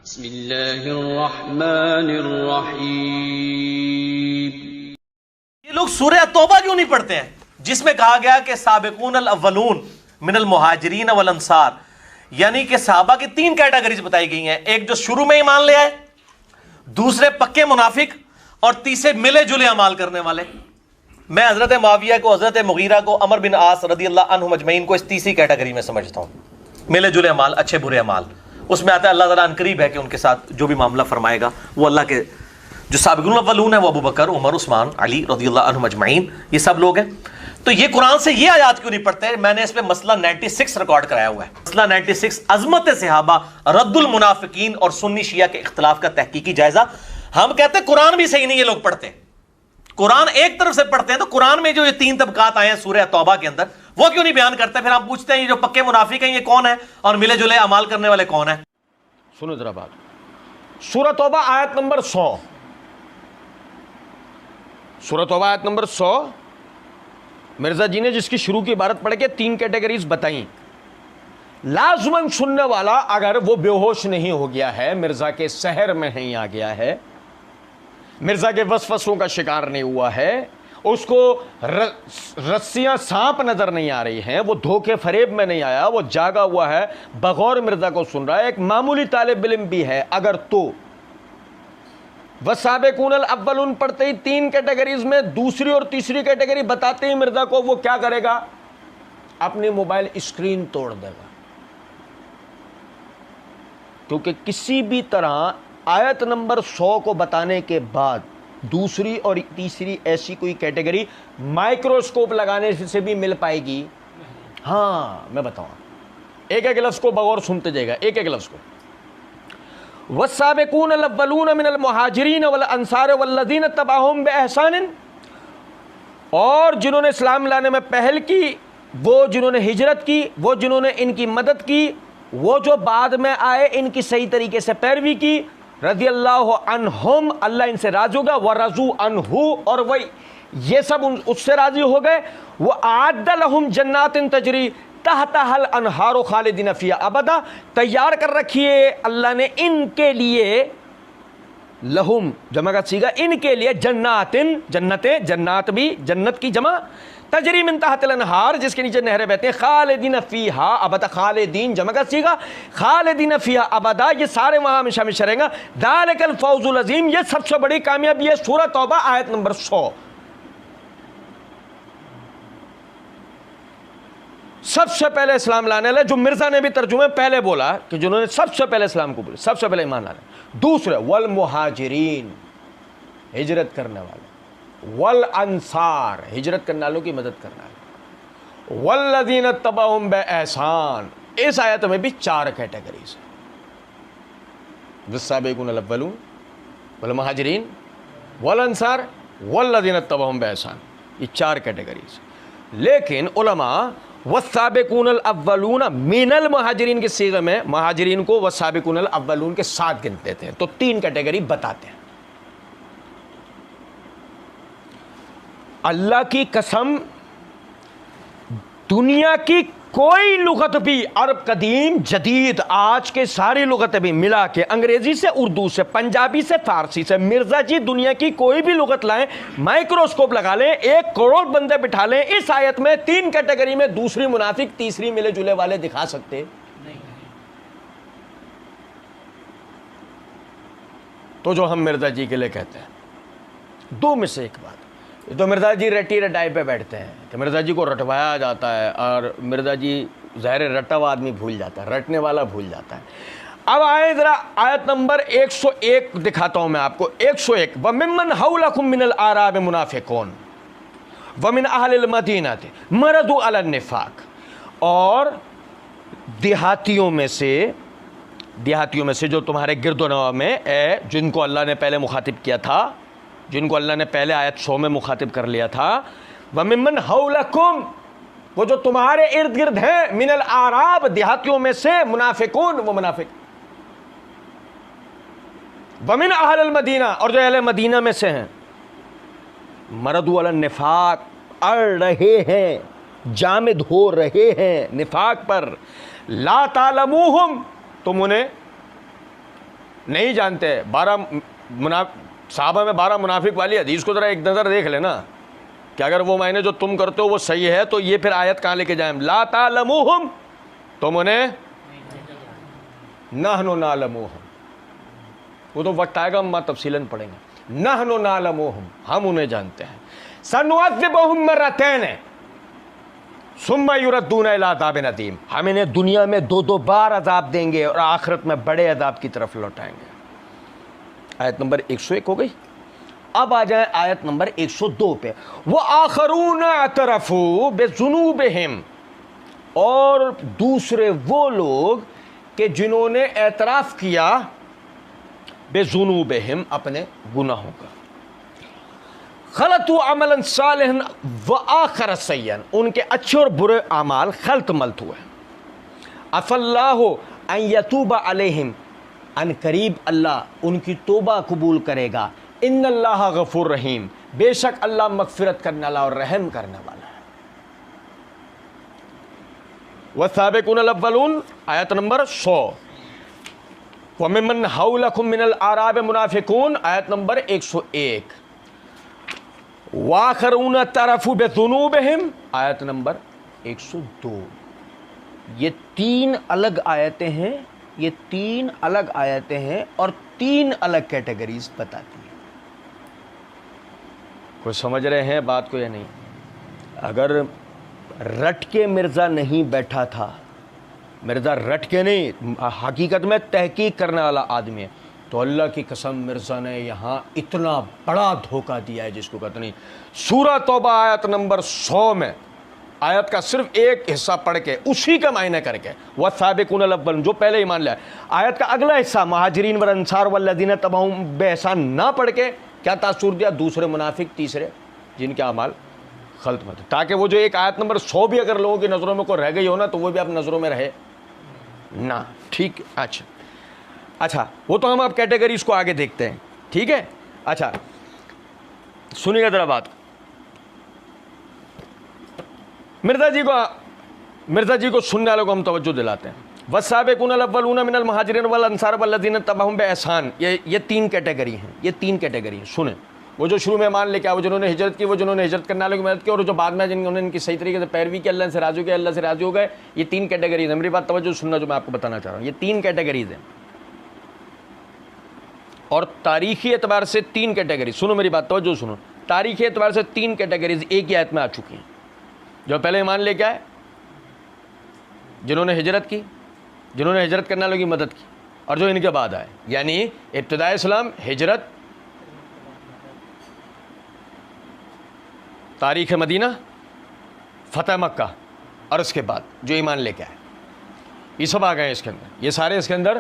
بسم اللہ الرحمن الرحیم۔ یہ لوگ سورہ توبہ کیوں نہیں پڑھتے ہیں جس میں کہا گیا کہ سابقون الاولون من المہاجرین والانصار، یعنی کہ صحابہ کی تین کیٹیگریز بتائی گئی ہیں، ایک جو شروع میں ایمان لے آئے، دوسرے پکے منافق، اور تیسرے ملے جلے اعمال کرنے والے۔ میں حضرت معاویہ کو، حضرت مغیرہ کو، عمر بن عاص رضی اللہ عنہم اجمعین کو اس تیسری کیٹیگری میں سمجھتا ہوں، ملے جلے اعمال، اچھے برے اعمال۔ اس میں آتا ہے اللہ تعالیٰ عنقریب ہے کہ ان کے ساتھ جو بھی معاملہ فرمائے گا وہ اللہ کے جو سابقون الاولون ہیں وہ ابو بکر، عمر، عثمان، علی رضی اللہ عنہم اجمعین، یہ سب لوگ ہیں۔ تو یہ قرآن سے یہ آیات کیوں نہیں پڑھتے؟ میں نے اس پہ مسئلہ 96 ریکارڈ کرایا ہوا ہے، مسئلہ 96 عظمت صحابہ، رد المنافقین اور سنی شیعہ کے اختلاف کا تحقیقی جائزہ۔ ہم کہتے ہیں قرآن بھی صحیح نہیں، یہ لوگ پڑھتے ہیں، قرآن ایک طرف سے پڑھتے ہیں، تو قرآن میں جو یہ تین طبقات آئے ہیں سورہ توبہ کے اندر وہ کیوں نہیں بیان کرتے؟ پھر ہم پوچھتے ہیں یہ جو پکے منافق ہیں یہ کون ہے اور ملے جلے اعمال کرنے والے کون ہیں؟ سنو ذرا بات، سورہ توبہ آیت نمبر 100، سورہ توبہ آیت نمبر 100، مرزا جی نے جس کی شروع کی عبارت پڑھ کے تین کیٹیگریز بتائیں۔ لازماً سننے والا اگر وہ بے ہوش نہیں ہو گیا ہے، مرزا کے سحر میں نہیں آ گیا ہے، مرزا کے وسوسوں کا شکار نہیں ہوا ہے، اس کو رسیاں سانپ نظر نہیں آ رہی ہیں، وہ دھوکے فریب میں نہیں آیا، وہ جاگا ہوا ہے، بغور مرزا کو سن رہا ہے، ایک معمولی طالب علم بھی ہے، اگر تو والسابقون الاولون پڑھتے ہی تین کیٹیگریز میں دوسری اور تیسری کیٹیگری بتاتے ہی مرزا کو، وہ کیا کرے گا؟ اپنی موبائل اسکرین توڑ دے گا، کیونکہ کسی بھی طرح آیت نمبر 100 کو بتانے کے بعد دوسری اور تیسری ایسی کوئی کیٹیگری مائکروسکوپ لگانے سے بھی مل پائے گی؟ ہاں میں بتاؤں، ایک ایک لفظ کو بغور سنتے جائے گا، ایک ایک لفظ کو۔ والسابقون الاولون من المہاجرین والانصار والذین اتبعوہم بإحسان، اور جنہوں نے اسلام لانے میں پہل کی، وہ جنہوں نے ہجرت کی، وہ جنہوں نے ان کی مدد کی، وہ جو بعد میں آئے ان کی صحیح طریقے سے پیروی کی، رضی اللہ عنہم، اللہ ان سے راضی ہوگا، ورضوا عنہ، اور وہ یہ سب اس سے راضی ہو گئے، وأعد لهم جنات تجری تحتها الانہار خالدین فیہا ابدا، تیار کر رکھی ہے اللہ نے ان کے لیے، لہم جمع کا صیغہ، ان کے لیے، جناتن، جنتیں، جنات بھی جنت کی جمع، تجری من تحت الانہار جس کے نیچے نہریں بہتے ہیں، خالدین فیہا ابدا، خالدین جمع کا صیغہ، خالدین فیہا ابدا، یہ سارے وہاں ہمیشہ ہمیشہ رہیں گا، ذالک الفوز العظیم، یہ سب سے بڑی کامیابی ہے۔ سورہ توبہ آیت نمبر 100۔ سب سے پہلے اسلام لانے والے، جو مرزا نے بھی ترجمے پہلے بولا کہ جنہوں نے سب سے پہلے اسلام کو بولا، سب سے پہلے ایمان لانے، دوسرے والمہاجرین ہجرت کرنے والے، والانصار ہجرت کرنے والوں کی مدد کرنے والے، والذین اتبعوہم بإحسان، اس آیت میں بھی چار کیٹیگریز ہیں، والسابقون الاولون والمہاجرین والانصار والذین اتبعوہم بإحسان، یہ چار کیٹیگریز۔ لیکن علماء والسابقون الاولون من المہاجرین کے صیغے میں مہاجرین کو والسابقون الاولون کے ساتھ گنتے تھے، تو تین کیٹیگری بتاتے ہیں۔ اللہ کی قسم، دنیا کی کوئی لغت بھی، عرب قدیم جدید آج کے ساری لغتیں بھی ملا کے، انگریزی سے اردو سے پنجابی سے فارسی سے، مرزا جی دنیا کی کوئی بھی لغت لائیں، مائکروسکوپ لگا لیں، 1 کروڑ بندے بٹھا لیں، اس آیت میں تین کیٹیگری میں دوسری منافق تیسری ملے جلے والے دکھا سکتے نہیں۔ تو جو ہم مرزا جی کے لیے کہتے ہیں، دو میں سے ایک بات، تو مرزا جی رٹی رٹائی پہ بیٹھتے ہیں کہ مرزا جی کو رٹوایا جاتا ہے، اور مرزا جی ظاہر رٹا ہوا آدمی بھول جاتا ہے، رٹنے والا بھول جاتا ہے۔ اب آئے ذرا آیت نمبر 101 دکھاتا ہوں میں آپ کو، 101، وَمِمَّنْ حَوْلَكُمْ مِنَ الْأَعْرَابِ مُنَافِقُونَ وَمِنْ أَهْلِ الْمَدِينَةِ مَرَضُوا عَلَى النِّفَاقِ، اور دیہاتیوں میں سے جو تمہارے گرد و نواح میں ہے، جن کو اللہ نے پہلے مخاطب کیا تھا، جن کو اللہ نے پہلے آیت 100 میں مخاطب کر لیا تھا، وَمِمَّنْ حَوْلَكُمْ، وہ جو تمہارے ارد گرد ہیں، من الاعراب دیہاتیوں میں سے، منافقون وہ منافق، وَمِنْ أَهْلِ الْمَدِينَةِ اور جو اہل مدینہ میں سے ہیں، مَرَضُوا عَلَى النِّفَاقِ اڑ رہے ہیں، جامد ہو رہے ہیں نفاق پر، لا تعلموہم تم انہیں نہیں جانتے. 12 صحابہ میں 12 منافق والی حدیث کو ذرا ایک نظر دیکھ لینا کہ اگر وہ معنی جو تم کرتے ہو وہ صحیح ہے تو یہ پھر آیت کہاں لے کے جائیں؟ لا تعلموہم، تم انہیں نحن نعلموہم. وہ تو وقت آئے گا ہم تفصیلاً پڑھیں گے. نحن نعلموہم، ہم انہیں جانتے ہیں. سنعذبہم مرتین ثم یردون الی عذاب عظیم، ہم انہیں دنیا میں 2 بار عذاب دیں گے اور آخرت میں بڑے عذاب کی طرف لوٹائیں گے. آیت نمبر 101 ہو گئی. اب آ جائیں آیت نمبر 102 پہ. وآخرون اعترفوا بذنوبہم، اور دوسرے وہ لوگ کہ جنہوں نے اعتراف کیا بذنوبہم، اپنے گناہوں کا. خلطوا عملا صالحا وآخر سیئا، ان کے اچھے اور برے اعمال خلط ملط ہوئے. عفا اللہ ان یتوب علیہم، ان قریب اللہ ان کی توبہ قبول کرے گا. ان اللہ غفور رحیم، بے شک اللہ مغفرت کرنے والا اور رحم کرنے والا ہے. والسابقون الاولون، آیت نمبر 100. وممن حولکم من الاعراب منافقون، آیت نمبر 101. وآخرون اعترفوا بذنوبہم، آیت نمبر 102. یہ 3 الگ آیتیں ہیں، یہ 3 الگ آیتیں ہیں اور 3 الگ کیٹیگریز بتاتی ہیں. کوئی سمجھ رہے ہیں بات کو یا نہیں؟ اگر رٹ کے مرزا نہیں بیٹھا تھا، مرزا رٹ کے نہیں، حقیقت میں تحقیق کرنے والا آدمی ہے، تو اللہ کی قسم مرزا نے یہاں اتنا بڑا دھوکہ دیا ہے جس کو کہتے نہیں. سورہ توبہ آیت نمبر 100 میں آیت کا صرف ایک حصہ پڑھ کے اسی کا معنی کر کے والسابقون الاولون، جو پہلے ایمان لیا، آیت کا اگلا حصہ مہاجرین والانصار والذین تبعوہم بإحسان نہ پڑھ کے کیا تاثر دیا؟ دوسرے منافق، تیسرے جن کے اعمال خلط مت، تاکہ وہ جو ایک آیت نمبر 100 بھی اگر لوگوں کی نظروں میں کوئی رہ گئی ہو نا تو وہ بھی آپ نظروں میں رہے نہ. ٹھیک، اچھا وہ تو ہم اب کیٹیگریز کو آگے دیکھتے ہیں. ٹھیک ہے. اچھا سنیے گا ذرا بات. مرزا جی کو سننے والوں کو ہم توجہ دلاتے ہیں. والسابقون الاولون من المہاجرین والانصار والذین تبعوہم بإحسان، یہ 3 کیٹیگری ہیں، یہ 3 کیٹیگری ہیں. سنیں، وہ جو شروع میں مان لے کے آئے، وہ جنہوں نے ہجرت کی، وہ جنہوں نے ہجرت کرنے والوں کی مدد کی، اور جو بعد میں جنہوں نے ان کی صحیح طریقے سے پیروی کی، اللہ سے راضی ہو گئے، اللہ سے راضی ہو گئے. یہ 3 کیٹیگریز ہیں. میری بات توجہ سننا جو میں آپ کو بتانا چاہ رہا ہوں. یہ 3 کیٹیگریز ہیں اور تاریخی اعتبار سے 3 کیٹیگری. سنو میری بات توجہ سنو. تاریخی اعتبار سے 3 کیٹیگریز ایک ہی آیت میں آ چکی ہیں. جو پہلے ایمان لے کے آئے، جنہوں نے ہجرت کی، جنہوں نے ہجرت کرنے والوں کی مدد کی، اور جو ان کے بعد آئے. یعنی ابتداء اسلام، ہجرت، تاریخ مدینہ، فتح مکہ، اور اس کے بعد جو ایمان لے کے آئے، یہ سب آ گئے اس کے اندر. یہ سارے اس کے اندر.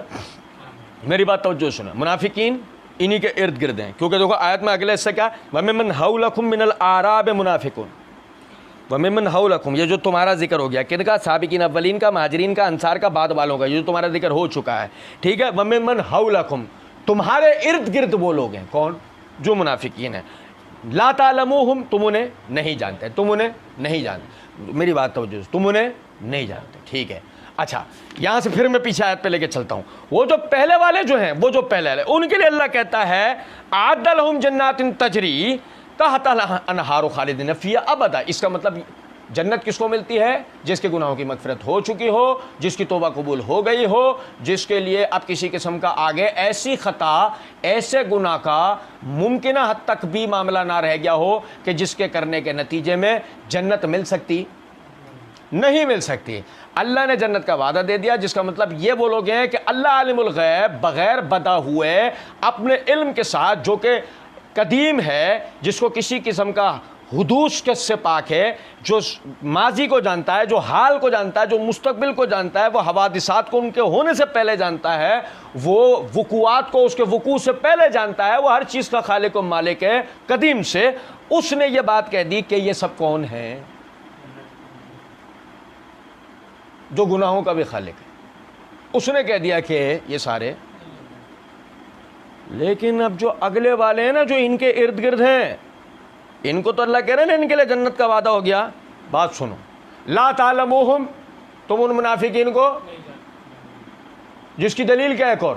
میری بات توجہ سنیں. منافقین انہی کے ارد گرد ہیں، کیونکہ دیکھو آیت میں اگلے حصہ کیا؟ وَمِمَّنْ حَوْلَكُمْ مِنَ الْأَعْرَابِ مُنَافِقُونَ. وَمِمَّنْ حَوْلَكُمْ، یہ جو تمہارا ذکر ہو گیا، کن کا؟ سابقین اولین کا، مہاجرین کا، انصار کا، بعد والوں کا، یہ جو تمہارا ذکر ہو چکا ہے. ٹھیک ہے. وَمِمَّنْ حَوْلَكُمْ، تمہارے ارد گرد وہ لوگ ہیں. کون؟ جو منافقین ہیں. لا تعلموہم، تم انہیں نہیں جانتے، تم انہیں نہیں جانتے. میری بات توجہ، تم انہیں نہیں جانتے. ٹھیک ہے. اچھا یہاں سے پھر میں پیچھے آیت پہ لے کے چلتا ہوں. وہ جو پہلے والے جو ہیں، وہ جو پہلے والے، ان کے لیے اللہ کہتا ہے اعد لہم جنات تجری تحت الانہار خالدین فیہا ابدا. اس کا مطلب جنت کس کو ملتی ہے؟ جس کے گناہوں کی مغفرت ہو چکی ہو، جس کی توبہ قبول ہو گئی ہو، جس کے لیے اب کسی قسم کا آگے ایسی خطا، ایسے گناہ کا ممکنہ حد تک بھی معاملہ نہ رہ گیا ہو کہ جس کے کرنے کے نتیجے میں جنت مل سکتی نہیں مل سکتی. اللہ نے جنت کا وعدہ دے دیا، جس کا مطلب یہ وہ لوگ ہیں کہ اللہ عالم الغیب، بغیر بدا ہوئے اپنے علم کے ساتھ، جو کہ قدیم ہے، جس کو کسی قسم کا حدوث سے پاک ہے، جو ماضی کو جانتا ہے، جو حال کو جانتا ہے، جو مستقبل کو جانتا ہے، وہ حوادثات کو ان کے ہونے سے پہلے جانتا ہے، وہ وقوعات کو اس کے وقوع سے پہلے جانتا ہے، وہ ہر چیز کا خالق و مالک ہے قدیم سے. اس نے یہ بات کہہ دی کہ یہ سب کون ہیں؟ جو گناہوں کا بھی خالق ہے. اس نے کہہ دیا کہ یہ سارے. لیکن اب جو اگلے والے ہیں نا، جو ان کے ارد گرد ہیں، ان کو تو اللہ کہہ رہے ہیں نا ان کے لیے جنت کا وعدہ ہو گیا. بات سنو. لا تعلموہم، تم ان منافقین کو، جس کی دلیل کیا ہے؟ ایک اور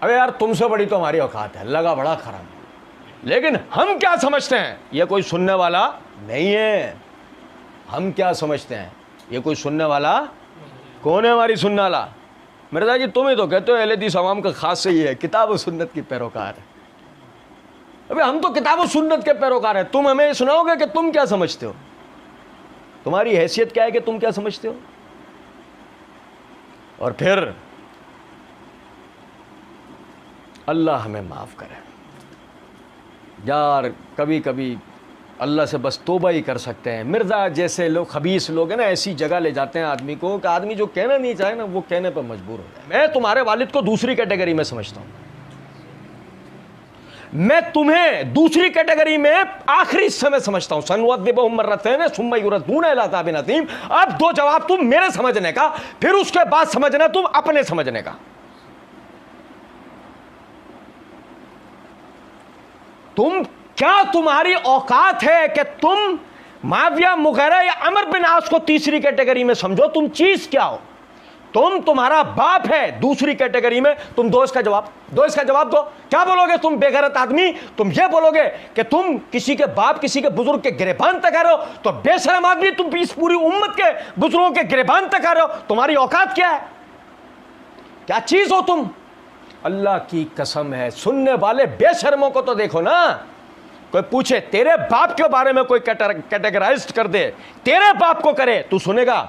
ابے یار تم سے بڑی تو ہماری اوقات ہے، اللہ کا بڑا کرم، لیکن ہم کیا سمجھتے ہیں یہ کوئی سننے والا نہیں ہے. ہم کیا سمجھتے ہیں یہ کوئی سننے والا کون ہے ہماری سننے والا؟ مرزا جی تم ہی تو کہتے ہو اہل حدیث عوام کا خاص سے یہ ہے کتاب و سنت کی پیروکار ہے. ابھی ہم تو کتاب و سنت کے پیروکار ہیں، تم ہمیں سناؤ گے کہ تم کیا سمجھتے ہو؟ تمہاری حیثیت کیا ہے کہ تم کیا سمجھتے ہو؟ اور پھر اللہ ہمیں معاف کرے یار، کبھی کبھی اللہ سے بس توبہ ہی کر سکتے ہیں. مرزا جیسے لوگ خبیث لوگ ہیں نا، ایسی جگہ لے جاتے ہیں آدمی کو کہ آدمی جو کہنا نہیں چاہے نا وہ کہنے پر مجبور ہو جائے. میں تمہارے والد کو دوسری کیٹیگری میں سمجھتا ہوں، میں تمہیں دوسری کیٹیگری میں آخری حصے میں سمجھتا ہوں. سنوذبہم مرتین ثم یردون الی عذاب عظیم. اب دو جواب تم میرے سمجھنے کا، پھر اس کے بعد سمجھنا تم اپنے سمجھنے کا. تم کیا تمہاری اوقات ہے کہ تم معاویہ مغیرہ یا عمرو بن عاص کو تیسری کیٹیگری میں سمجھو؟ تم چیز کیا ہو؟ تمہارا باپ ہے دوسری کیٹیگری میں. تم دو اس کا جواب دو. کیا بولو گے تم بے غیرت آدمی؟ تم یہ بولو گے کہ تم کسی کے باپ کسی کے بزرگ کے گریبان تک آ رہے ہو؟ تو بے شرم آدمی، تم اس پوری امت کے بزرگوں کے گریبان تک آ رہے ہو. تمہاری اوقات کیا ہے؟ کیا چیز ہو تم؟ اللہ کی قسم ہے سننے والے بے شرموں کو تو دیکھو نا. کوئی پوچھے تیرے باپ کے بارے میں کوئی کیٹیگرائز کر دے، تیرے باپ کو کرے، تو سنے گا؟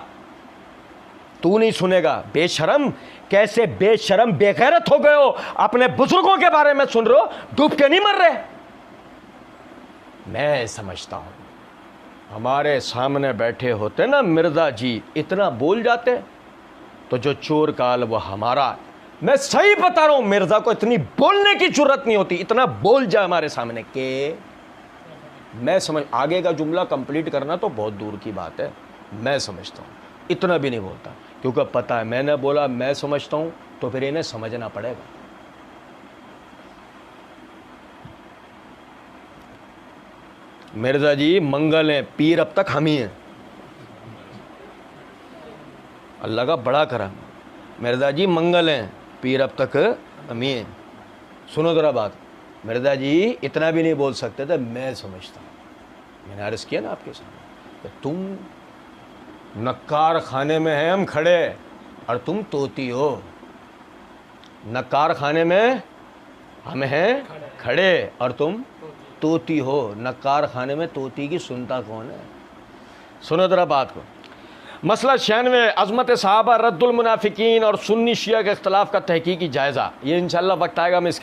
تو نہیں سنے گا. بے شرم، کیسے بے شرم بے غیرت ہو گئے ہو، اپنے بزرگوں کے بارے میں سن رہے ہو، ڈوب کے نہیں مر رہے. میں سمجھتا ہوں ہمارے سامنے بیٹھے ہوتے نا مرزا جی اتنا بول جاتے تو جو چور کال وہ ہمارا. میں صحیح بتا رہا ہوں، مرزا کو اتنی بولنے کی جرت نہیں ہوتی، اتنا بول جائے ہمارے سامنے کہ میں سمجھ آگے کا جملہ کمپلیٹ کرنا تو بہت دور کی بات ہے. میں سمجھتا ہوں اتنا بھی نہیں بولتا، کیونکہ پتہ ہے میں نے بولا میں سمجھتا ہوں تو پھر انہیں سمجھنا پڑے گا. مرزا جی منگل ہیں، پیر اب تک ہم ہی ہیں. اللہ کا بڑا کرم. مرزا جی منگل ہیں، پیر اب تک ہم ہی ہیں. سنو ذرا بات، مرزا جی اتنا بھی نہیں بول سکتے تھے. میں سمجھتا ہوں، میں نے عرض کیا نا آپ کے سامنے کہ تم نکار خانے میں ہیں ہم کھڑے اور تم طوطی ہو. نکار خانے میں ہم ہیں کھڑے اور تم طوطی ہو. نکار خانے میں طوطی کی سنتا کون ہے؟ سنو ذرا بات کو. مسئلہ 96 عظمت صحابہ، رد المنافقین اور سنی شیعہ کے اختلاف کا تحقیقی جائزہ. یہ انشاءاللہ وقت آئے گا میں اس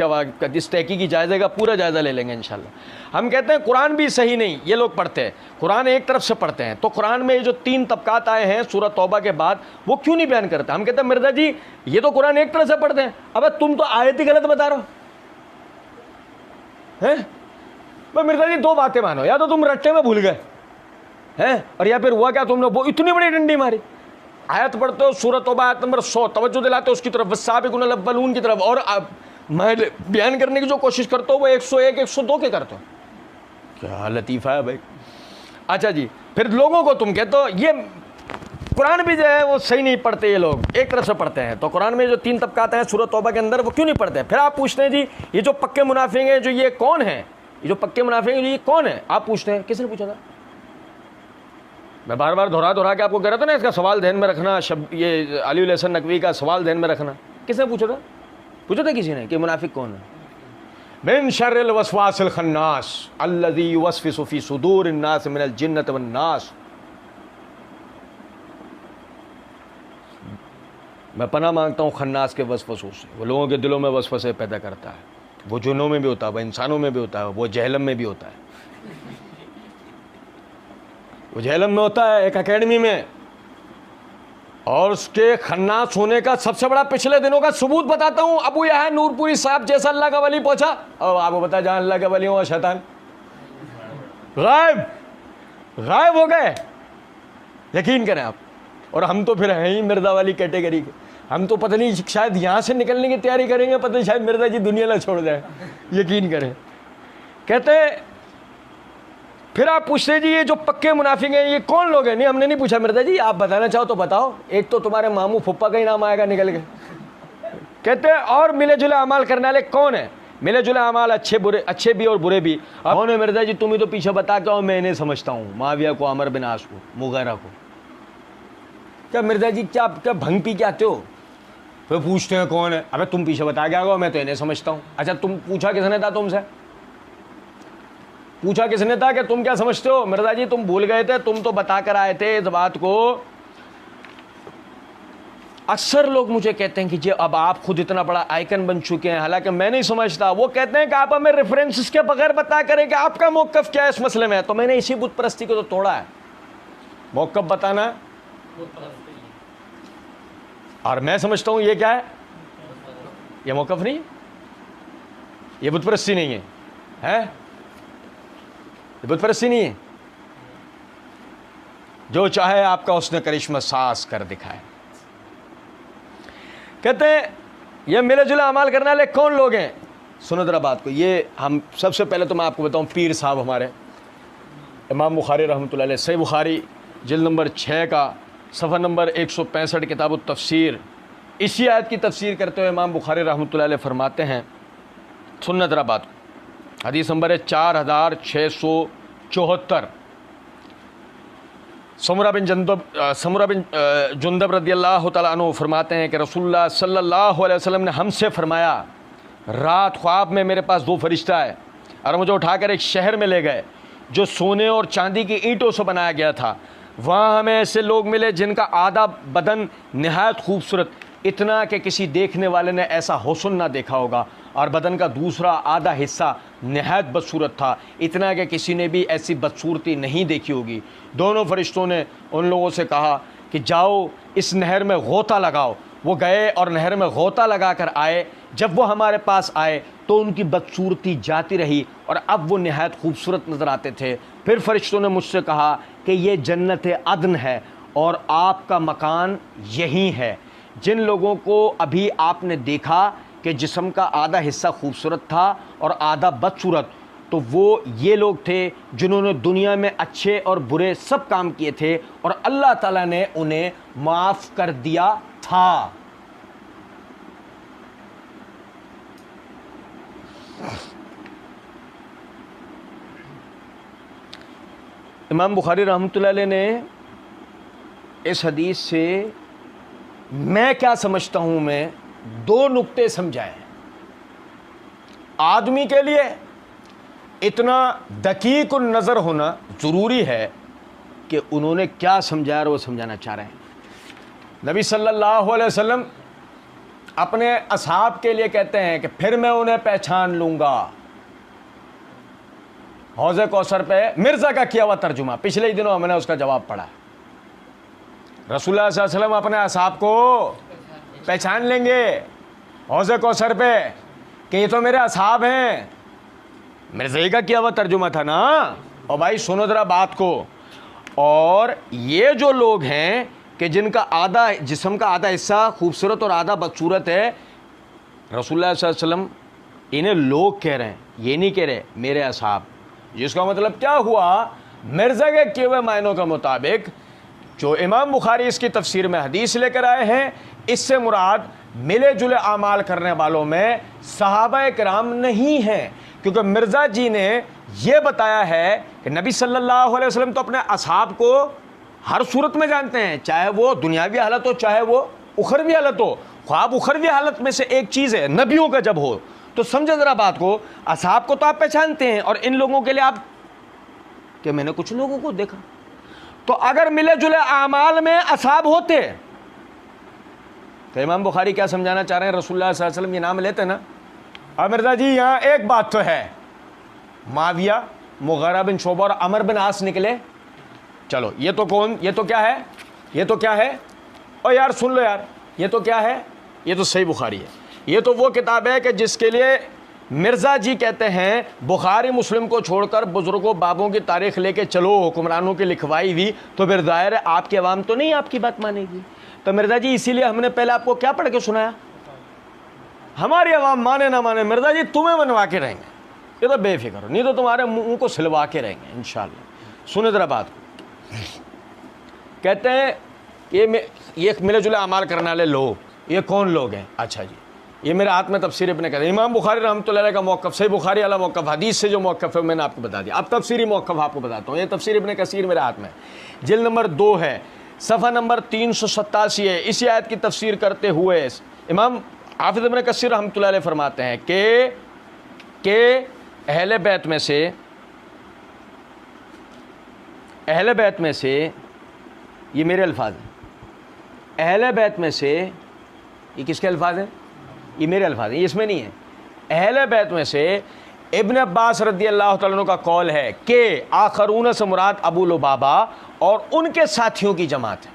تحقیقی جائزے کا پورا جائزہ لے لیں گے انشاءاللہ. ہم کہتے ہیں قرآن بھی صحیح نہیں، یہ لوگ پڑھتے ہیں قرآن ایک طرف سے پڑھتے ہیں، تو قرآن میں یہ جو 3 طبقات آئے ہیں سورہ توبہ کے بعد وہ کیوں نہیں بیان کرتے؟ ہم کہتے ہیں مرزا جی یہ تو قرآن ایک طرف سے پڑھتے ہیں. اب تم تو آیت ہی غلط بتا رہے ہو. مرزا جی 2 باتیں مانو، یا تو تم رٹے میں بھول گئے ہیں، اور یا پھر ہوا کیا تم نے وہ اتنی بڑی ڈنڈی ماری. آیت پڑھتے ہو سورہ توبہ آیت نمبر 100، توجہ دلاتے ہو اس کی طرف، والسابقون الاولون کی طرف، اور میں بیان کرنے کی جو کوشش کرتا ہوں وہ 101 102 کے کرتا ہوں. کیا لطیفہ ہے بھائی. اچھا جی پھر لوگوں کو تم کہتے ہو یہ قرآن بھی جو ہے وہ صحیح نہیں پڑھتے، یہ لوگ ایک طرف سے پڑھتے ہیں. تو قرآن میں جو 3 طبقات ہیں سورہ توبہ کے اندر وہ کیوں نہیں پڑھتے؟ پھر آپ پوچھتے ہیں جی یہ جو پکے منافق ہیں جو یہ کون ہیں؟ یہ جو پکے منافق ہیں یہ کون ہیں؟ آپ پوچھتے ہیں. کس نے پوچھا تھا؟ میں بار بار دہرا کے آپ کو کہہ رہا تھا نا اس کا سوال ذہن میں رکھنا. یہ علی الحسن نقوی کا سوال ذہن میں رکھنا. کس نے پوچھا تھا کسی نے کہ منافق کون ہے؟ من شر الوسواس الخناس الذی یوسوس فی صدور الناس من الجنۃ والناس. میں پناہ مانگتا ہوں خناس کے وسوسوں سے. وہ لوگوں کے دلوں میں وسوسے پیدا کرتا ہے. وہ جنوں میں بھی ہوتا ہے، وہ انسانوں میں بھی ہوتا ہے، وہ جہلم میں بھی ہوتا ہے. وہ جہلم میں ہوتا ہے ایک اکیڈمی میں، اور اس کے خناس ہونے کا سب سے بڑا پچھلے دنوں کا ثبوت بتاتا ہوں. ابو یحییٰ نور پوری صاحب جیسا اللہ کا ولی پہنچا، اور آپ کو بتا جہاں اللہ کے ولی ہوں شیطان غائب ہو گئے. یقین کریں آپ. اور ہم تو پھر ہیں ہی مرزا والی کیٹیگری کے. ہم تو پتہ نہیں شاید یہاں سے نکلنے کی تیاری کریں گے، پتہ نہیں شاید مرزا جی دنیا نہ چھوڑ جائے. یقین کریں. کہتے پھر آپ پوچھتے ہیں جی یہ جو پکے منافق ہیں یہ کون لوگ ہیں؟ نہیں ہم نے نہیں پوچھا مرزا جی، آپ بتانا چاہو تو بتاؤ. ایک تو تمہارے ماموں پھپھا کا ہی نام آئے گا نکل کے. کہتے ہیں اور ملے جلے اعمال کرنے والے کون ہیں؟ ملے جلے اعمال اچھے بھی اور برے بھی. کون ہے مرزا جی؟ تم ہی تو پیچھے بتا کے میں نہیں سمجھتا ہوں معاویہ کو، عمرو بن عاص کو، مغیرہ کو. کیا مرزا جی کیا بھنگ پی کے آتے ہو؟ پھر پوچھتے ہیں کون ہے. ابے تم پیچھے بتا کے آگے، میں تو نہیں سمجھتا ہوں. اچھا تم پوچھا کس نے تھا تم سے؟ پوچھا کس نے تھا کہ تم کیا سمجھتے ہو؟ مرزا جی تم بھول گئے تھے، تم تو بتا کر آئے تھے اس بات کو. اکثر لوگ مجھے کہتے ہیں کہ جی اب آپ خود اتنا بڑا آئیکن بن چکے ہیں، حالانکہ میں نہیں سمجھتا. وہ کہتے ہیں کہ آپ ہمیں ریفرنسز کے بغیر بتا کریں کہ آپ کا موقف کیا ہے اس مسئلے میں. تو میں نے اسی بت پرستی کو تو توڑا ہے. موقف بتانا، اور میں سمجھتا ہوں یہ کیا ہے؟ یہ موقف نہیں، یہ بت پرستی نہیں ہے، یہ بت پرستی نہیں ہے. جو چاہے آپ کا اس نے کرشمہ ساز کر دکھائے. کہتے ہیں یہ ملے جلے اعمال کرنے والے کون لوگ ہیں؟ سنو ذرا بات کو. یہ ہم سب سے پہلے تو میں آپ کو بتاؤں، پیر صاحب ہمارے امام بخاری رحمۃ اللہ علیہ، صحیح بخاری جلد نمبر 6 کا صفحہ نمبر 165 کتاب التفسیر، اسی آیت کی تفسیر کرتے ہوئے امام بخاری رحمۃ اللہ علیہ فرماتے ہیں، سننا ذرا بات کو. حدیث نمبر ہے 4674. سمرہ بن جندب رضی اللہ تعالیٰ عنہ فرماتے ہیں کہ رسول اللہ صلی اللہ علیہ وسلم نے ہم سے فرمایا، رات خواب میں میرے پاس 2 فرشتہ آئے اور مجھے اٹھا کر ایک شہر میں لے گئے جو سونے اور چاندی کی اینٹوں سے بنایا گیا تھا. وہاں ہمیں ایسے لوگ ملے جن کا آدھا بدن نہایت خوبصورت، اتنا کہ کسی دیکھنے والے نے ایسا حسن نہ دیکھا ہوگا، اور بدن کا دوسرا آدھا حصہ نہایت بدصورت تھا، اتنا کہ کسی نے بھی ایسی بدصورتی نہیں دیکھی ہوگی. دونوں فرشتوں نے ان لوگوں سے کہا کہ جاؤ اس نہر میں غوطہ لگاؤ. وہ گئے اور نہر میں غوطہ لگا کر آئے. جب وہ ہمارے پاس آئے تو ان کی بدصورتی جاتی رہی اور اب وہ نہایت خوبصورت نظر آتے تھے. پھر فرشتوں نے مجھ سے کہا کہ یہ جنت عدن ہے اور آپ کا مکان یہی ہے. جن لوگوں کو ابھی آپ نے دیکھا کہ جسم کا آدھا حصہ خوبصورت تھا اور آدھا بدصورت، تو وہ یہ لوگ تھے جنہوں نے دنیا میں اچھے اور برے سب کام کیے تھے اور اللہ تعالیٰ نے انہیں معاف کر دیا تھا. امام بخاری رحمۃ اللہ علیہ نے اس حدیث سے میں کیا سمجھتا ہوں، میں 2 نقطے سمجھائے ہیں. آدمی کے لیے اتنا دقیق النظر ہونا ضروری ہے کہ انہوں نے کیا سمجھایا اور وہ سمجھانا چاہ رہے ہیں. نبی صلی اللہ علیہ وسلم اپنے اصحاب کے لیے کہتے ہیں کہ پھر میں انہیں پہچان لوں گا. حوض کوثر پہ مرزا کا کیا ہوا ترجمہ پچھلے ہی دنوں ہم نے اس کا جواب پڑھا. رسول اللہ صلی اللہ علیہ وسلم اپنے اصحاب کو پہچان لیں گے حوض کوثر پہ کہ یہ تو میرے اصحاب ہیں. مرزا کا کیا ہوا ترجمہ تھا نا. اور بھائی سنو ذرا بات کو. اور یہ جو لوگ ہیں کہ جن کا آدھا جسم کا آدھا حصہ خوبصورت اور آدھا بدصورت ہے، رسول اللہ صلی اللہ علیہ وسلم انہیں لوگ کہہ رہے ہیں، یہ نہیں کہہ رہے میرے اصحاب. جس کا مطلب کیا ہوا، مرزا کے کیے ہوئے معنوں کے مطابق جو امام بخاری اس کی تفسیر میں حدیث لے کر آئے ہیں، اس سے مراد ملے جلے اعمال کرنے والوں میں صحابہ کرام نہیں ہیں، کیونکہ مرزا جی نے یہ بتایا ہے کہ نبی صلی اللہ علیہ وسلم تو اپنے اصحاب کو ہر صورت میں جانتے ہیں، چاہے وہ دنیاوی حالت ہو چاہے وہ اخروی حالت ہو. خواب اخروی حالت میں سے ایک چیز ہے نبیوں کا جب ہو. تو سمجھے ذرا بات کو، اصحاب کو تو آپ پہچانتے ہیں اور ان لوگوں کے لیے آپ کہ میں نے کچھ لوگوں کو دیکھا. تو اگر ملے جلے اعمال میں اصحاب ہوتے تو امام بخاری کیا سمجھانا چاہ رہے ہیں؟ رسول اللہ صلی اللہ علیہ وسلم یہ نام لیتے نا. اب مرزا جی یہاں ایک بات تو ہے، معاویہ، مغیرہ بن شعبہ اور عمرو بن عاص نکلے. چلو یہ تو کون، یہ تو کیا ہے، یہ تو کیا ہے، او یار سن لو یار، یہ تو کیا ہے، یہ تو صحیح بخاری ہے. یہ تو وہ کتاب ہے کہ جس کے لیے مرزا جی کہتے ہیں بخاری مسلم کو چھوڑ کر بزرگوں بابوں کی تاریخ لے کے چلو، حکمرانوں کی لکھوائی ہوئی، تو پھر ظاہر ہے آپ کی عوام تو نہیں آپ کی بات مانے گی. تو مرزا جی اسی لیے ہم نے پہلے آپ کو کیا پڑھ کے سنایا، ہماری عوام مانے نہ مانے مرزا جی تمہیں منوا کے رہیں گے، یہ تو بے فکر ہو، نہیں تو تمہارے منہ کو سلوا کے رہیں گے انشاءاللہ. سنیں ذرا بات کو. کہتے ہیں یہ ملے جلے اعمال کرنے والے لوگ، یہ کون لوگ ہیں؟ اچھا جی یہ میرے ہاتھ میں تفسیر ابن کثیر، امام بخاری رحمۃ اللہ علیہ کا موقف، صحیح بخاری والا موقف، حدیث سے جو موقف ہے میں نے آپ کو بتا دیا۔ اب تفسیری موقف آپ کو بتاتا ہوں، یہ تفسیر ابن کثیر میرے ہاتھ میں، جلد نمبر 2 ہے، صفحہ نمبر 387 ہے۔ اسی آیت کی تفسیر کرتے ہوئے امام حافظ ابن کثیر رحمۃ اللہ علیہ فرماتے ہیں کہ اہل بیت میں سے یہ میرے الفاظ ہیں، اہل بیت میں سے، یہ کس کے الفاظ ہیں؟ یہ میرے الفاظ ہیں، یہ اس میں نہیں ہے۔ اہل بیت میں سے ابن عباس رضی اللہ تعالیٰ عنہ کا قول ہے کہ آخرون سے مراد ابو لبابہ اور ان کے ساتھیوں کی جماعت ہے۔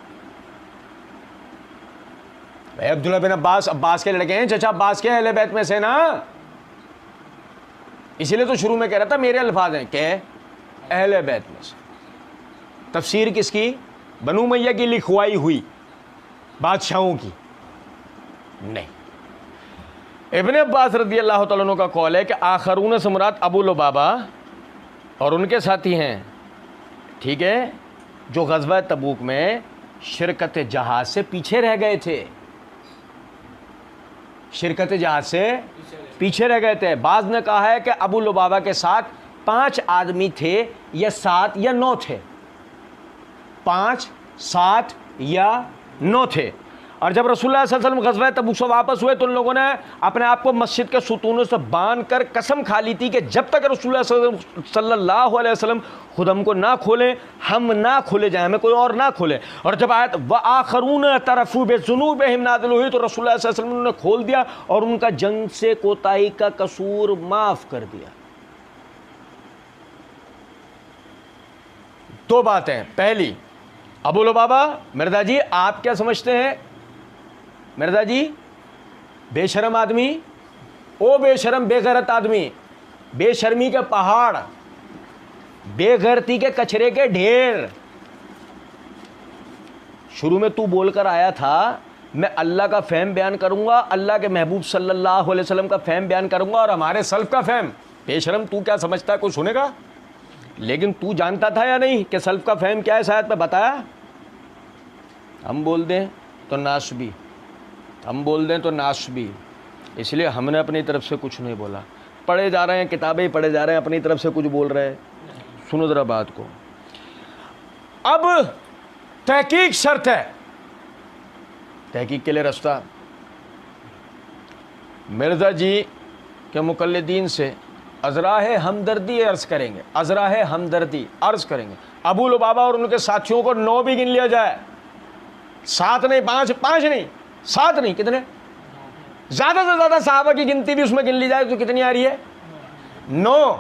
بھائی عبداللہ بن عباس کے لڑکے ہیں، چچا عباس کے اہل بیت میں سے نا، اسی لیے تو شروع میں کہہ رہا تھا میرے الفاظ ہیں کہ اہل بیت میں سے۔ تفسیر کس کی؟ بنو امیہ کی لکھوائی ہوئی، بادشاہوں کی نہیں۔ ابن عباس رضی اللہ تعالیٰ عنہ کا قول ہے کہ آخرون سے مراد ابو لبابہ اور ان کے ساتھی ہیں، ٹھیک ہے، جو غزوہ تبوک میں شرکت جہاد سے پیچھے رہ گئے تھے، شرکت جہاد سے پیچھے رہ گئے تھے۔ بعض نے کہا ہے کہ ابو لبابہ کے ساتھ 5 آدمی تھے یا 7 یا 9 تھے، 5 7 یا 9 تھے۔ اور جب رسول اللہ صلی اللہ علیہ وسلم غزوہ تبوک سے واپس ہوئے تو ان لوگوں نے اپنے آپ کو مسجد کے ستونوں سے باندھ کر قسم کھا لی تھی کہ جب تک رسول اللہ صلی اللہ علیہ وسلم خود ہم کو نہ کھولیں، ہم نہ کھولے جائیں، ہمیں کوئی اور نہ کھولے۔ اور جب آیت وآخرون اعترفوا بذنوبہم نازل ہوئی تو رسول اللہ صلی اللہ علیہ وسلم نے کھول دیا اور ان کا جنگ سے کوتاہی کا قصور معاف کر دیا۔ 2 باتیں، پہلی، ابو لبابہ، مرزا جی آپ کیا سمجھتے ہیں؟ مرزا جی بے شرم آدمی، او بے شرم بے غیرت آدمی، بے شرمی کے پہاڑ، بے غیرتی کے کچرے کے ڈھیر۔ شروع میں تو بول کر آیا تھا میں اللہ کا فہم بیان کروں گا، اللہ کے محبوب صلی اللہ علیہ وسلم کا فہم بیان کروں گا اور ہمارے سلف کا فہم۔ بے شرم تو کیا سمجھتا ہے، کوئی سنے گا؟ لیکن تو جانتا تھا یا نہیں کہ سلف کا فہم کیا ہے؟ اس آیت میں بتایا؟ ہم بول دیں تو ناسبی، ہم بول دیں تو ناسبی، اس لیے ہم نے اپنی طرف سے کچھ نہیں بولا۔ پڑھے جا رہے ہیں، کتابیں پڑھے جا رہے ہیں، اپنی طرف سے کچھ بول رہے ہیں۔ سنو ذرا بات کو۔ اب تحقیق شرط ہے، تحقیق کے لیے رستہ مرزا جی کے مقلدین سے ازراہ ہمدردی عرض کریں گے، ازراہ ہمدردی عرض کریں گے۔ ابو لبابہ اور ان کے ساتھیوں کو 9 بھی گن لیا جائے، 7 نہیں، 5 نہیں، 7 نہیں، کتنے؟ زیادہ سے زیادہ صحابہ کی گنتی بھی اس میں گن لی جائے تو کتنی آ رہی ہے؟ 9۔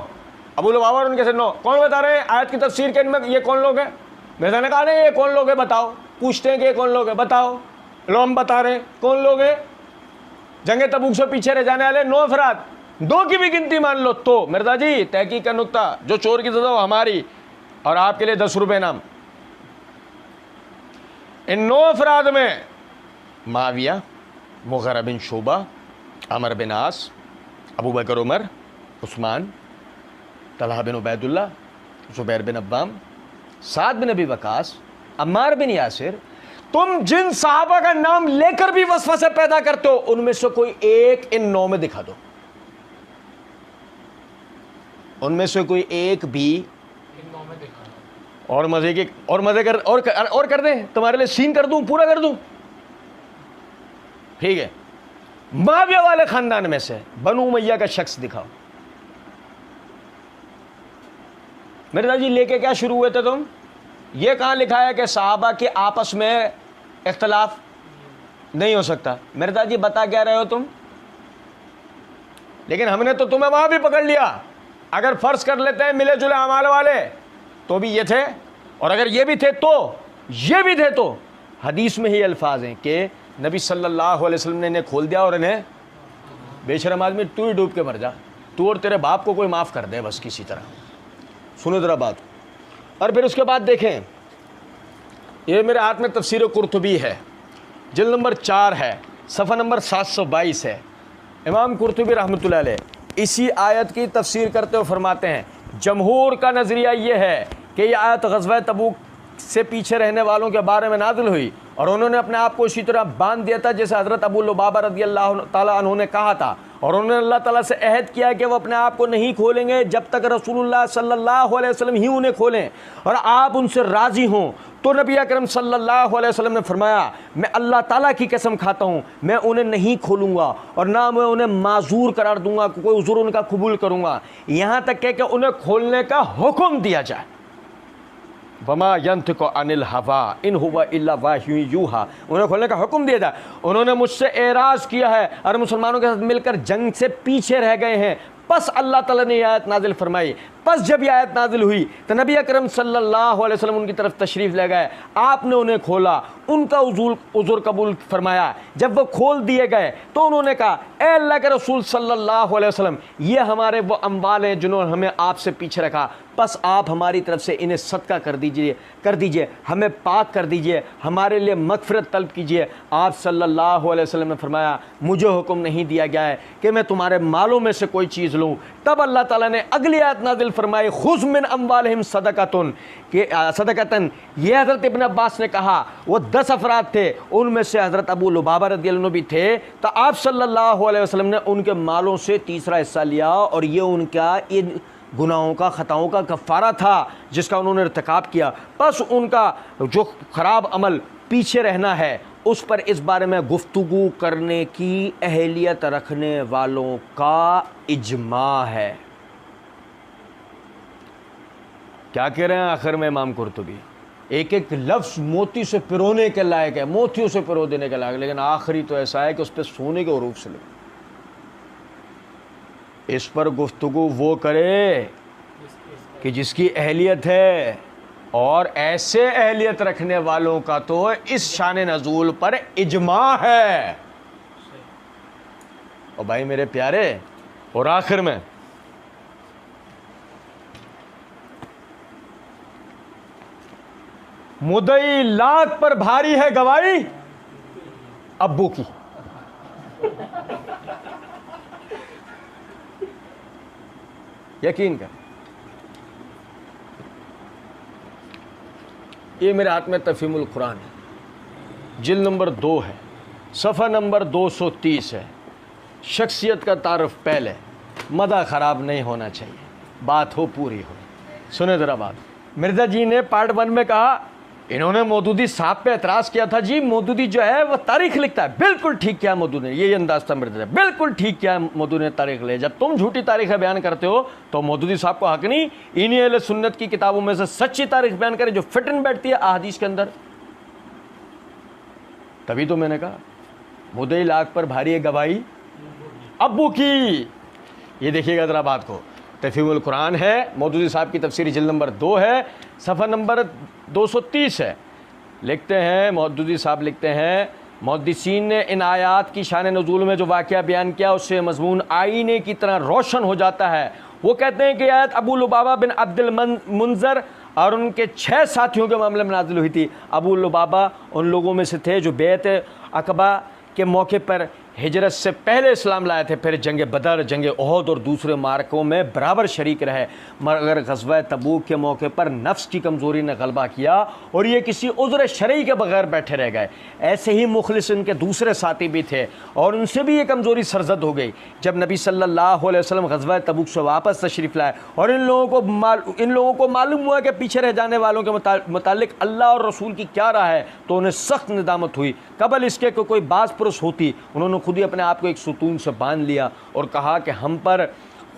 ابو لبابہ اور ان کے سے 9۔ کون بتا رہے ہیں آیت کی تفسیر کے ان میں یہ کون لوگ ہیں؟ مرزا نے کہا نہیں یہ کون لوگ ہیں بتاؤ، پوچھتے ہیں کہ یہ کون لوگ ہیں بتاؤ، لو ہم بتا رہے ہیں کون لوگ ہیں۔ جنگ تبوک سے پیچھے رہ جانے والے 9 افراد، 2 کی بھی گنتی مان لو تو مرزا جی تحقیق کا نقطہ، جو چور کی سزا وہ ہماری اور آپ کے لیے 10 روپے انعام۔ ان 9 افراد میں معاویہ، مغیرہ بن شعبہ، عمر بن عاص، ابو بکر عمر، عثمان، طلحہ بن عبید اللہ، زبیر بن عوام، سعد بن ابی وقاص، عمار بن یاسر۔ تم جن صحابہ کا نام لے کر بھی وسوسے پیدا کرتے ہو ان میں سے کوئی ایک ان 9 میں دکھا دو، ان میں سے کوئی ایک بھی اور مزے کے اور مزے کر اور کر دیں، تمہارے لیے سین کر دوں، پورا کر دوں، ٹھیک ہے۔ معاویہ والے خاندان میں سے بنو امیہ کا شخص دکھاؤ۔ مرزا جی لے کے کیا شروع ہوئے تھے تم؟ یہ کہاں لکھا ہے کہ صحابہ کے آپس میں اختلاف نہیں ہو سکتا؟ مرزا جی بتا کیا رہے ہو تم؟ لیکن ہم نے تو تمہیں وہاں بھی پکڑ لیا۔ اگر فرض کر لیتے ہیں ملے جلے اعمال والے تو بھی یہ تھے، اور اگر یہ بھی تھے تو یہ بھی تھے، تو حدیث میں ہی الفاظ ہیں کہ نبی صلی اللہ علیہ وسلم نے انہیں کھول دیا اور انہیں بے شرم آدمی تو ہی ڈوب کے مر جا، تو اور تیرے باپ کو کوئی معاف کر دے بس کسی طرح۔ سنو ذرا بات، اور پھر اس کے بعد دیکھیں، یہ میرے ہاتھ میں تفسیر قرطبی ہے، جلد نمبر 4 ہے، صفحہ نمبر 722 ہے۔ امام قرطبی رحمۃ اللہ علیہ اسی آیت کی تفسیر کرتے ہوئے فرماتے ہیں جمہور کا نظریہ یہ ہے کہ یہ آیت غزوہ تبوک سے پیچھے رہنے والوں کے بارے میں نازل ہوئی اور انہوں نے اپنے آپ کو اسی طرح باندھ دیا تھا جیسے حضرت ابو لبابہ رضی اللہ تعالیٰ عنہ نے کہا تھا، اور انہوں نے اللہ تعالیٰ سے عہد کیا کہ وہ اپنے آپ کو نہیں کھولیں گے جب تک رسول اللہ صلی اللہ علیہ وسلم ہی انہیں کھولیں اور آپ ان سے راضی ہوں۔ تو نبی اکرم صلی اللہ علیہ وسلم نے فرمایا میں اللہ تعالیٰ کی قسم کھاتا ہوں میں انہیں نہیں کھولوں گا اور نہ میں انہیں معذور قرار دوں گا، کوئی عذر ان کا قبول کروں گا، یہاں تک کہ انہیں کھولنے کا حکم دیا جائے۔ وما ينطق عن الهوى ان هو الا وحی یوحی، انہیں کھولنے کا حکم دیا جائے۔ انہوں نے مجھ سے اعراض کیا ہے اور مسلمانوں کے ساتھ مل کر جنگ سے پیچھے رہ گئے ہیں، پس اللہ تعالیٰ نے یہ آیت نازل فرمائی۔ پس جب یہ آیت نازل ہوئی تو نبی اکرم صلی اللہ علیہ وسلم ان کی طرف تشریف لے گئے، آپ نے انہیں کھولا، ان کا عذر قبول فرمایا۔ جب وہ کھول دیے گئے تو انہوں نے کہا اے اللہ کے رسول صلی اللہ علیہ وسلم، یہ ہمارے وہ اموال ہیں جنہوں نے ہمیں آپ سے پیچھے رکھا، بس آپ ہماری طرف سے انہیں صدقہ کر دیجئے، ہمیں پاک کر دیجئے، ہمارے لیے مغفرت طلب کیجئے۔ آپ صلی اللہ علیہ وسلم نے فرمایا مجھے حکم نہیں دیا گیا ہے کہ میں تمہارے مالوں میں سے کوئی چیز لوں۔ تب اللہ تعالیٰ نے اگلی آیت نازل فرمائی خذ من اموالہم صدقۃ، یہ حضرت ابن عباس نے کہا، وہ 10 افراد تھے، ان میں سے حضرت ابو لبابہ رضی اللہ عنہ بھی تھے، تو آپ صلی اللہ علیہ وسلم نے ان کے مالوں سے تیسرا حصہ لیا اور یہ ان کا ان گناہوں کا خطاؤں کا کفارہ تھا جس کا انہوں نے ارتکاب کیا۔ بس ان کا جو خراب عمل پیچھے رہنا ہے اس پر اس بارے میں گفتگو کرنے کی اہلیت رکھنے والوں کا اجماع ہے۔ کیا کہہ رہے ہیں آخر میں امام قرطبی؟ ایک ایک لفظ موتی سے پرونے کے لائق ہے، موتیوں سے پرو دینے کے لائق، لیکن آخری تو ایسا ہے کہ اس پہ سونے کے حروف سے لکھا۔ اس پر گفتگو وہ کرے کہ جس کی اہلیت ہے، اور ایسے اہلیت رکھنے والوں کا تو اس شان نزول پر اجماع ہے۔ اور بھائی میرے پیارے، اور آخر میں مدعی لاکھ پر بھاری ہے گواہی ابو کی۔ یقین کر، یہ میرے ہاتھ میں تفہیم القرآن ہے، جلد نمبر 2 ہے، صفحہ نمبر 230 ہے۔ شخصیت کا تعارف پہلے، مدح خراب نہیں ہونا چاہیے، بات ہو پوری ہو۔ سنیں ذرا بات، مرزا جی نے پارٹ 1 میں کہا انہوں نے مودودی صاحب پہ اعتراض کیا تھا، جی مودودی جو ہے وہ تاریخ لکھتا ہے، بالکل ٹھیک کیا مودودی نے، یہ انداز تھا مرزا، بالکل ٹھیک کیا مودودی نے تاریخ لے۔ جب تم جھوٹی تاریخیں بیان کرتے ہو تو مودودی صاحب کو حق نہیں انہی اہل سنت کی کتابوں میں سے سچی تاریخ بیان کرے جو فٹ ان بیٹھتی ہے احادیث کے اندر؟ تبھی تو میں نے کہا مدعی لاکھ پر بھاری ہے گواہی ابو کی۔ یہ دیکھیے گا ذرا بات کو، تفہیم القرآن ہے، مودودی صاحب کی تفسیر جلد نمبر 2 ہے، صفحہ نمبر 230 ہے۔ لکھتے ہیں مودودی صاحب، لکھتے ہیں محدثین نے ان آیات کی شان نزول میں جو واقعہ بیان کیا اس سے مضمون آئینے کی طرح روشن ہو جاتا ہے۔ وہ کہتے ہیں کہ آیت ابو لبابہ بن عبد المنذر اور ان کے 6 ساتھیوں کے معاملے میں نازل ہوئی تھی۔ ابو لبابہ ان لوگوں میں سے تھے جو بیعت عقبہ کے موقع پر ہجرت سے پہلے اسلام لائے تھے، پھر جنگ بدر، جنگ احد اور دوسرے معرکوں میں برابر شریک رہے، مگر غزوہ تبوک کے موقع پر نفس کی کمزوری نے غلبہ کیا اور یہ کسی عذر شرعی کے بغیر بیٹھے رہ گئے۔ ایسے ہی مخلص ان کے دوسرے ساتھی بھی تھے اور ان سے بھی یہ کمزوری سرزد ہو گئی جب نبی صلی اللہ علیہ وسلم غزوہ تبوک سے واپس تشریف لائے اور ان لوگوں کو معلوم ہوا کہ پیچھے رہ جانے والوں کے متعلق اللہ اور رسول کی کیا رائے ہے، تو انہیں سخت ندامت ہوئی۔ قبل اس کے کوئی باز پرس ہوتی، انہوں نے خود ہی اپنے آپ کو ایک ستون سے باندھ لیا اور کہا کہ ہم پر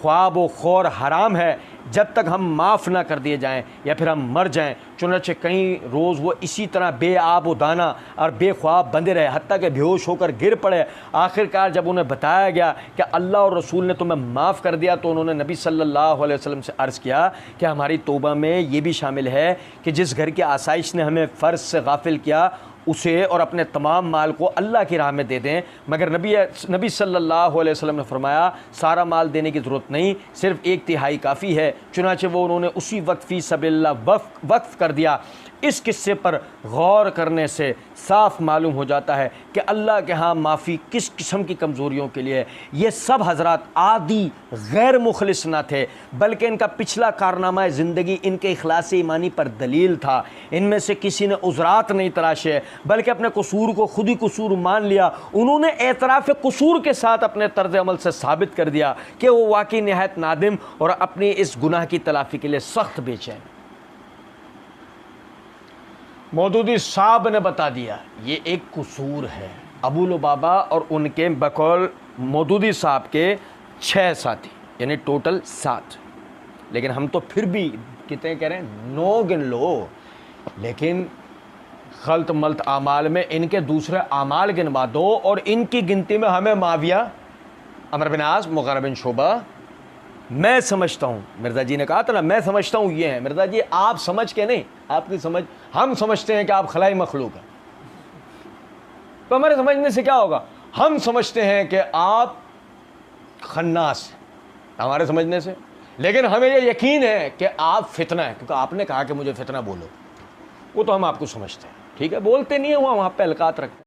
خواب و خور حرام ہے جب تک ہم معاف نہ کر دیے جائیں یا پھر ہم مر جائیں۔ چنانچہ کئی روز وہ اسی طرح بے آب و دانہ اور بے خواب بندے رہے، حتیٰ کہ بے ہوش ہو کر گر پڑے۔ آخرکار جب انہیں بتایا گیا کہ اللہ اور رسول نے تمہیں معاف کر دیا تو انہوں نے نبی صلی اللہ علیہ وسلم سے عرض کیا کہ ہماری توبہ میں یہ بھی شامل ہے کہ جس گھر کی آسائش نے ہمیں فرض سے غافل کیا اسے اور اپنے تمام مال کو اللہ کی راہ میں دے دیں۔ مگر نبی صلی اللہ علیہ وسلم نے فرمایا سارا مال دینے کی ضرورت نہیں، صرف 1/3 کافی ہے۔ چنانچہ وہ انہوں نے اسی وقت فی سبیل اللہ وقف کر دیا۔ اس قصے پر غور کرنے سے صاف معلوم ہو جاتا ہے کہ اللہ کے ہاں معافی کس قسم کی کمزوریوں کے لیے ہے۔ یہ سب حضرات عادی غیر مخلص نہ تھے، بلکہ ان کا پچھلا کارنامہ زندگی ان کے اخلاص ایمانی پر دلیل تھا۔ ان میں سے کسی نے عذرات نہیں تراشے، بلکہ اپنے قصور کو خود ہی قصور مان لیا۔ انہوں نے اعتراف قصور کے ساتھ اپنے طرز عمل سے ثابت کر دیا کہ وہ واقعی نہایت نادم اور اپنی اس گناہ کی تلافی کے لیے سخت بے چین۔ مودودی صاحب نے بتا دیا یہ ایک قصور ہے۔ ابو لبابہ اور ان کے بقول مودودی صاحب کے 6 ساتھی، یعنی ٹوٹل 7، لیکن ہم تو پھر بھی کتنے کہہ رہے ہیں 9 گن لو، لیکن غلط ملت اعمال میں ان کے دوسرے اعمال گنوا دو، اور ان کی گنتی میں ہمیں معاویہ، عمرو بن عاص، مغیرہ بن شعبہ، میں سمجھتا ہوں، مرزا جی نے کہا تھا نا میں سمجھتا ہوں یہ ہیں، مرزا جی آپ سمجھ کے نہیں، آپ کی سمجھ، ہم سمجھتے ہیں کہ آپ خلائی مخلوق ہیں، تو ہمارے سمجھنے سے کیا ہوگا؟ ہم سمجھتے ہیں کہ آپ خناس ہیں ہمارے سمجھنے سے، لیکن ہمیں یہ یقین ہے کہ آپ فتنہ ہیں، کیونکہ آپ نے کہا کہ مجھے فتنہ بولو، وہ تو ہم آپ کو سمجھتے ہیں، ٹھیک ہے، بولتے نہیں ہیں وہ، ہم آپ پہ القات رکھتے ہیں۔